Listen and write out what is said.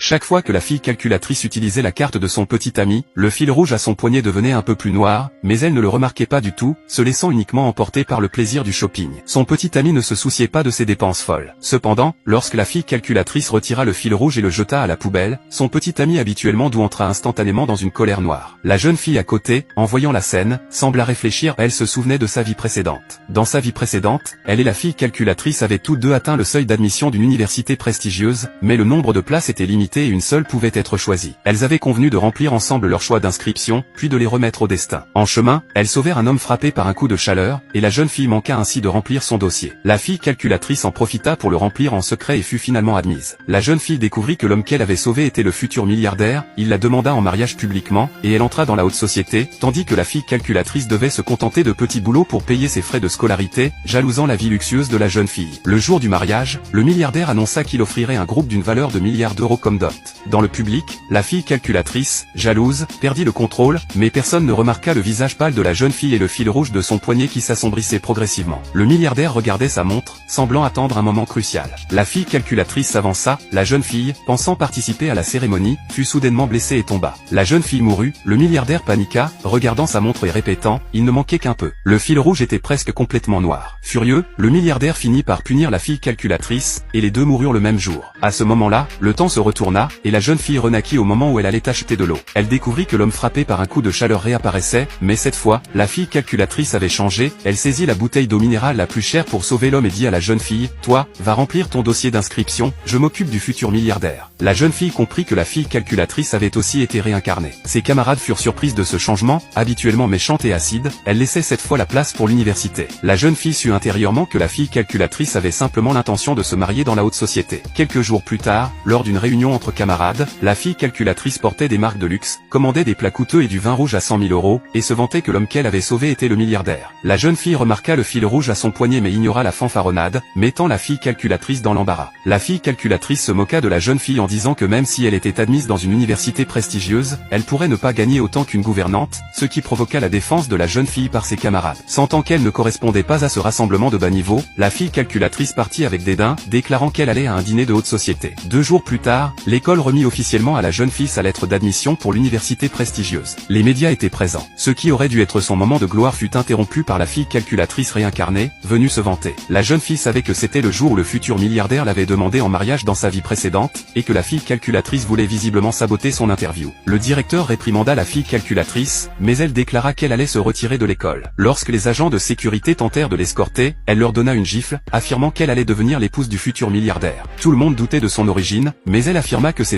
Chaque fois que la fille calculatrice utilisait la carte de son petit ami, le fil rouge à son poignet devenait un peu plus noir, mais elle ne le remarquait pas du tout, se laissant uniquement emporter par le plaisir du shopping. Son petit ami ne se souciait pas de ses dépenses folles. Cependant, lorsque la fille calculatrice retira le fil rouge et le jeta à la poubelle, son petit ami habituellement doux entra instantanément dans une colère noire. La jeune fille à côté, en voyant la scène, sembla réfléchir. Elle se souvenait de sa vie précédente. Dans sa vie précédente, elle et la fille calculatrice avaient toutes deux atteint le seuil d'admission d'une université prestigieuse, mais le nombre de places était limité et une seule pouvait être choisie. Elles avaient convenu de remplir ensemble leur choix d'inscription, puis de les remettre au destin. En chemin, elles sauvèrent un homme frappé par un coup de chaleur, et la jeune fille manqua ainsi de remplir son dossier. La fille calculatrice en profita pour le remplir en secret et fut finalement admise. La jeune fille découvrit que l'homme qu'elle avait sauvé était le futur milliardaire, il la demanda en mariage publiquement, et elle entra dans la haute société, tandis que la fille calculatrice devait se contenter de petits boulots pour payer ses frais de scolarité, jalousant la vie luxueuse de la jeune fille. Le jour du mariage, le milliardaire annonça qu'il offrirait un groupe d'une valeur de milliards d'euros comme dot. Dans le public, la fille calculatrice, jalouse, perdit le contrôle, mais personne ne remarqua le visage pâle de la jeune fille et le fil rouge de son poignet qui s'assombrissait progressivement. Le milliardaire regardait sa montre, semblant attendre un moment crucial. La fille calculatrice s'avança, la jeune fille, pensant participer à la cérémonie, fut soudainement blessée et tomba. La jeune fille mourut, le milliardaire paniqua, regardant sa montre et répétant, il ne manquait qu'un peu. Le fil rouge était presque complètement noir. Furieux, le milliardaire finit par punir la fille calculatrice, et les deux moururent le même jour. À ce moment-là, le temps se retourna, et la jeune fille renaquit au moment où elle allait acheter de l'eau. Elle découvrit que l'homme frappé par un coup de chaleur réapparaissait, mais cette fois, la fille calculatrice avait changé, elle saisit la bouteille d'eau minérale la plus chère pour sauver l'homme et dit à la jeune fille, toi, va remplir ton dossier d'inscription, je m'occupe du futur milliardaire. La jeune fille comprit que la fille calculatrice avait aussi été réincarnée. Ses camarades furent surprises de ce changement, habituellement méchante et acide, elle laissait cette fois la place pour l'université. La jeune fille sut intérieurement que la fille calculatrice avait simplement l'intention de se marier dans la haute société. Quelques jours plus tard, lors d'une réunion entre camarades, la fille calculatrice portait des marques de luxe, commandait des plats coûteux et du vin rouge à 100 000 €, et se vantait que l'homme qu'elle avait sauvé était le milliardaire. La jeune fille remarqua le fil rouge à son poignet mais ignora la fanfaronnade, mettant la fille calculatrice dans l'embarras. La fille calculatrice se moqua de la jeune fille en disant que même si elle était admise dans une université prestigieuse, elle pourrait ne pas gagner autant qu'une gouvernante, ce qui provoqua la défense de la jeune fille par ses camarades. Sentant qu'elle ne correspondait pas à ce rassemblement de bas niveau, la fille calculatrice partit avec dédain, déclarant qu'elle allait à un dîner de haute société. 2 jours plus tard, l'école remit officiellement à la jeune fille sa lettre d'admission pour l'université prestigieuse. Les médias étaient présents. Ce qui aurait dû être son moment de gloire fut interrompu par la fille calculatrice réincarnée, venue se vanter. La jeune fille savait que c'était le jour où le futur milliardaire l'avait demandé en mariage dans sa vie précédente, et que la fille calculatrice voulait visiblement saboter son interview. Le directeur réprimanda la fille calculatrice, mais elle déclara qu'elle allait se retirer de l'école. Lorsque les agents de sécurité tentèrent de l'escorter, elle leur donna une gifle, affirmant qu'elle allait devenir l'épouse du futur milliardaire. Tout le monde doutait de son origine, mais elle affirma que ses